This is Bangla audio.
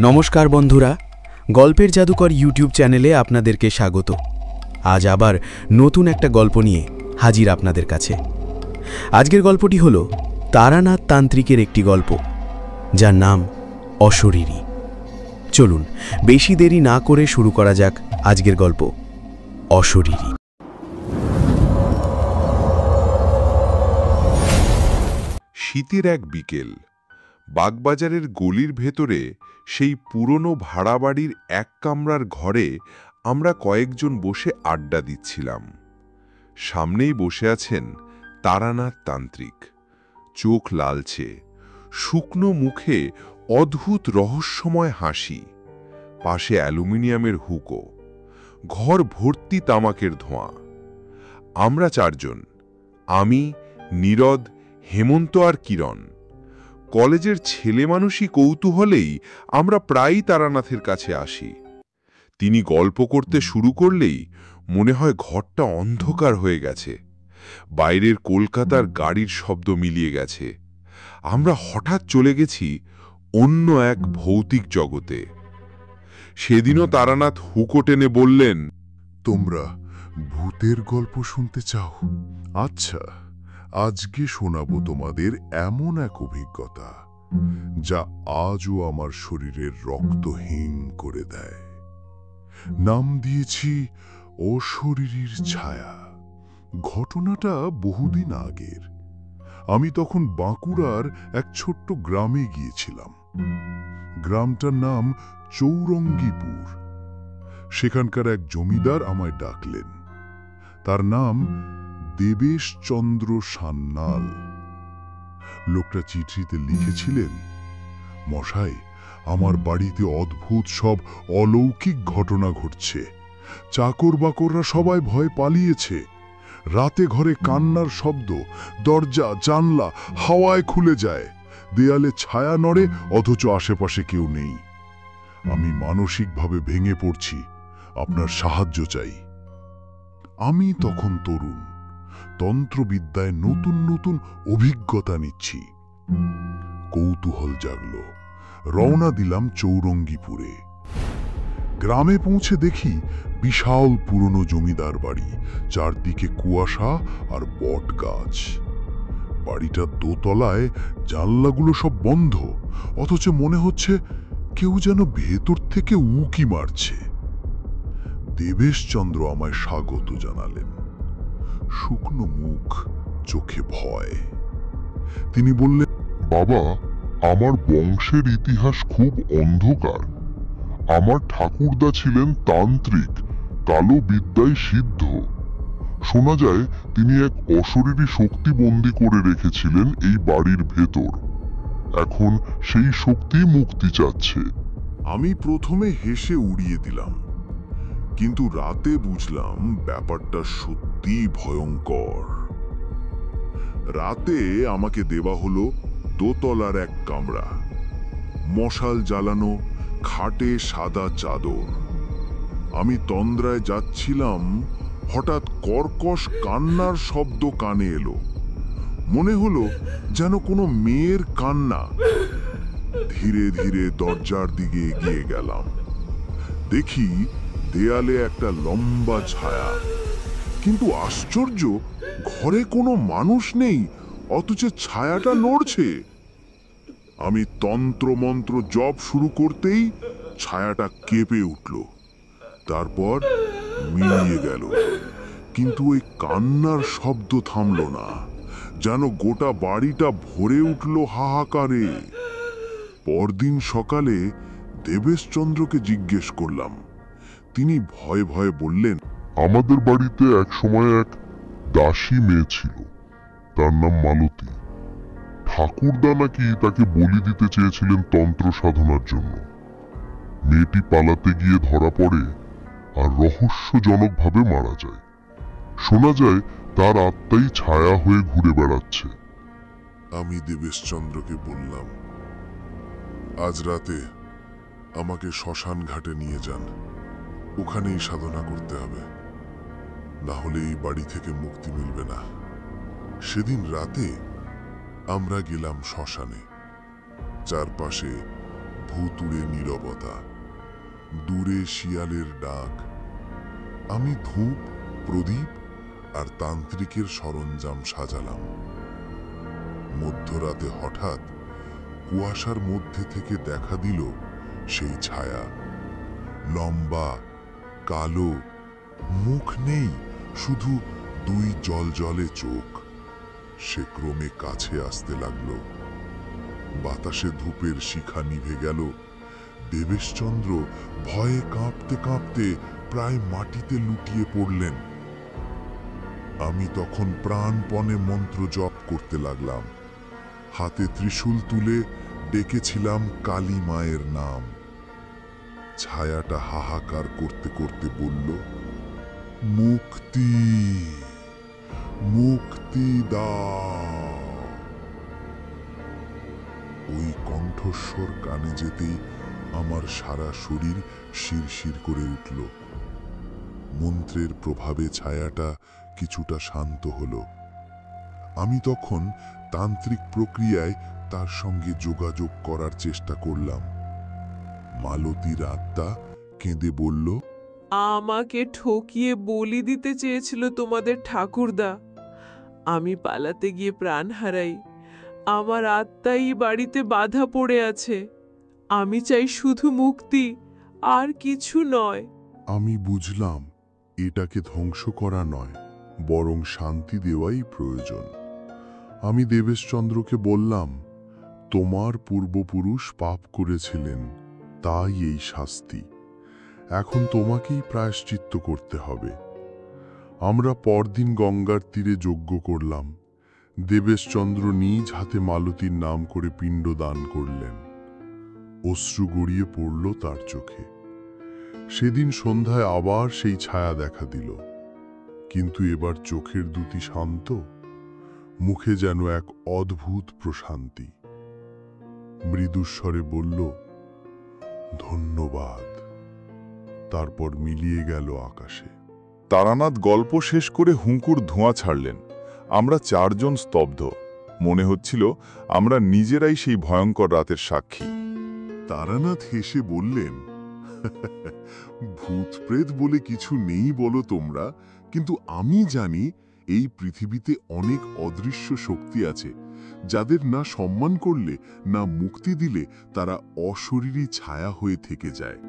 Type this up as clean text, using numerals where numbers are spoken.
নমস্কার বন্ধুরা, গল্পের জাদুকর ইউটিউব চ্যানেলে আপনাদেরকে স্বাগত। আজ আবার নতুন একটা গল্প নিয়ে হাজির আপনাদের কাছে। আজকের গল্পটি হলো তারানাথ তান্ত্রিকের একটি গল্প, যার নাম অশরীরী। চলুন বেশি দেরি না করে শুরু করা যাক আজকের গল্প অশরীরী। শীতের এক বিকেল, বাগবাজারের গলির ভেতরে সেই পুরনো ভাড়া বাড়ির এক কামরার ঘরে আমরা কয়েকজন বসে আড্ডা দিচ্ছিলাম। সামনেই বসে আছেন তারানাথ তান্ত্রিক, চোখ লালচে, শুকনো মুখে অদ্ভুত রহস্যময় হাসি, পাশে অ্যালুমিনিয়ামের হুকো, ঘর ভর্তি তামাকের ধোঁয়া। আমরা চারজন, আমি, নীরদ, হেমন্ত আর কিরণ। কলেজের ছেলে মানুষই কৌতূহলেই আমরা প্রায়ই তারানাথের কাছে আসি। তিনি গল্প করতে শুরু করলেই মনে হয় ঘরটা অন্ধকার হয়ে গেছে, বাইরের কলকাতার গাড়ির শব্দ মিলিয়ে গেছে। আমরা হঠাৎ চলে গেছি অন্য এক ভৌতিক জগতে। সেদিনও তারানাথ হুকো টেনে বললেন, তোমরা ভূতের গল্প শুনতে চাও? আচ্ছা, আজকে শোনাবো তোমাদের এমন এক অভিজ্ঞতা যা আজও আমার শরীরের রক্ত হিম করে দেয়। নাম দিয়েছি অশরীরীর ছায়া। ঘটনাটা বহুদিন আগের। আমি তখন বাঁকুড়ার এক ছোট্ট গ্রামে গিয়েছিলাম। গ্রামটার নাম চৌরঙ্গীপুর। সেখানকার এক জমিদার আমায় ডাকলেন। তার নাম দেবেশচন্দ্র সান্যাল। লোকটা চিঠিতে লিখেছিলেন, মশাই, আমার বাড়িতে অদ্ভুত সব অলৌকিক ঘটনা ঘটছে। চাকর বাকররা সবাই ভয় পালিয়েছে। রাতে ঘরে কান্নার শব্দ, দরজা জানলা হাওয়ায় খুলে যায়, দেয়ালে ছায়া নড়ে অথচ আশেপাশে কেউ নেই। আমি মানসিকভাবে ভেঙে পড়ছি, আপনার সাহায্য চাই। আমি তখন তরুণ, তন্ত্রবিদ্যায় নতুন নতুন অভিজ্ঞতা নিচ্ছি। কৌতূহল জাগল, রওনা দিলাম চৌরঙ্গীপুরে। গ্রামে পৌঁছে দেখি বিশাল পুরনো জমিদার বাড়ি, চারদিকে কুয়াশা আর বট গাছ। বাড়িটার দোতলায় জানলাগুলো সব বন্ধ, অথচ মনে হচ্ছে কেউ যেন ভেতর থেকে উঁকি মারছে। দেবেশচন্দ্র আমায় স্বাগত জানালেন, শুকনো মুখ, চোখে ভয়। তিনি বললেন, বাবা, আমার বংশের ইতিহাস খুব অন্ধকার। আমার ঠাকুরদা ছিলেন তান্ত্রিক, কালো বিদ্যায় সিদ্ধ। শোনা যায় তিনি এক অশরীরী শক্তি বন্দী করে রেখেছিলেন এই বাড়ির ভেতর। এখন সেই শক্তি মুক্তি চাচ্ছে। আমি প্রথমে হেসে উড়িয়ে দিলাম, কিন্তু রাতে বুঝলাম ব্যাপারটা সত্যি ভয়ঙ্কর। রাতে আমাকে দেওয়া হলো দোতলার এক কামরা, মশাল জ্বালানো, খাটে সাদা চাদর। আমি তন্দ্রায় যাচ্ছিলাম, হঠাৎ কর্কশ কান্নার শব্দ কানে এলো। মনে হলো যেন কোনো মেয়ের কান্না। ধীরে ধীরে দরজার দিকে এগিয়ে গেলাম। দেখি দেয়ালে একটা লম্বা ছায়া, কিন্তু আশ্চর্য, ঘরে কোনো মানুষ নেই, অথচ ছায়াটা নড়ছে। আমি তন্ত্রমন্ত্র জপ শুরু করতেই ছায়াটা কেঁপে উঠল, তারপর মিলিয়ে গেল। কিন্তু ওই কান্নার শব্দ থামল না, যেন গোটা বাড়িটা ভরে উঠল হাহাকারে। পরদিন সকালে দেবেশচন্দ্রকে জিজ্ঞেস করলাম। তিনি ভয়ে ভয়ে বললেন, আমাদের বাড়িতে এক সময় এক দাসী মেয়ে ছিল, তার নাম মালতী। ঠাকুরদা নাকি তাকে বলি দিতে চেয়েছিলেন তন্ত্র সাধনার জন্য। মেয়েটি পালাতে গিয়ে ধরা পড়ে আর রহস্যজনকভাবে মারা যায়। শোনা যায় তার আত্মাই ছায়া হয়ে ঘুরে বেড়াচ্ছে। আমি দেবেশচন্দ্রকে বললাম, আজ রাতে আমাকে শ্মশান ঘাটে নিয়ে যান, ওখানেই সাধনা করতে হবে, না হলে এই বাড়ি থেকে মুক্তি মিলবে না। সেদিন রাতে আমরা গেলাম শ্মশানে। চারপাশে ভুতুড়ে নীরবতা, দূরে শিয়ালের ডাক। আমি ধূপ, প্রদীপ আর তান্ত্রিকের সরঞ্জাম সাজালাম। মধ্যরাতে হঠাৎ কুয়াশার মধ্যে থেকে দেখা দিল সেই ছায়া, লম্বা, কালো, মুখ নেই, শুধু দুই জলজলে চোখ। সে ক্রমে কাছে আসতে লাগলো। বাতাসে ধূপের শিখা নিভে গেল। দেবেশচন্দ্র ভয়ে কাঁপতে কাঁপতে প্রায় মাটিতে লুটিয়ে পড়লেন। আমি তখন প্রাণপণে মন্ত্র জপ করতে লাগলাম। হাতে ত্রিশূল তুলে ডেকেছিলাম কালী মায়ের নাম। ছায়াটা হাহাকার করতে করতে বলল, মুক্তি, মুক্তি দাও। ওই কণ্ঠস্বর কানে যেতেই আমার সারা শরীর শিরশির করে উঠল। মন্ত্রের প্রভাবে ছায়াটা কিছুটা শান্ত হল। আমি তখন তান্ত্রিক প্রক্রিয়ায় তার সঙ্গে যোগাযোগ করার চেষ্টা করলাম। মালতীর আত্মা কেঁদে বলল, আমাকে ঠকিয়ে বলি দিতে চেয়েছিল তোমাদের ঠাকুরদা। আমি পালাতে গিয়ে প্রাণ হারাই। আমার আত্মাই বাড়িতে বাধা পড়ে আছে। আমি চাই শুধু মুক্তি, আর কিছু নয়। আমি বুঝলাম এটাকে ধ্বংস করা নয়, বরং শান্তি দেওয়াই প্রয়োজন। আমি দেবেশচন্দ্রকে বললাম, তোমার পূর্বপুরুষ পাপ করেছিলেন, তাই এই শাস্তি। এখন তোমাকেই প্রায়শ্চিত্ত করতে হবে। আমরা পরদিন গঙ্গার তীরে যজ্ঞ করলাম। দেবেশচন্দ্র নিজ হাতে মালতীর নাম করে পিণ্ড দান করলেন। অশ্রু গড়িয়ে পড়ল তার চোখে। সেদিন সন্ধ্যায় আবার সেই ছায়া দেখা দিল, কিন্তু এবার চোখের দুটি শান্ত, মুখে যেন এক অদ্ভুত প্রশান্তি। মৃদুস্বরে বলল, ধন্যবাদ। তারপর মিলিয়ে গেল আকাশে। তারানাথ গল্প শেষ করে হুঙ্কুর ধোঁয়া ছাড়লেন। আমরা চারজন স্তব্ধ। মনে হচ্ছিল আমরা নিজেরাই সেই ভয়ঙ্কর রাতের সাক্ষী। তারানাথ হেসে বললেন, ভূতপ্রেত বলে কিছু নেই বলো তোমরা, কিন্তু আমি জানি এই পৃথিবীতে অনেক অদৃশ্য শক্তি আছে, যাদের না সম্মান করলে, না মুক্তি দিলে তারা অশরীরী ছায়া হয়ে থেকে যায়।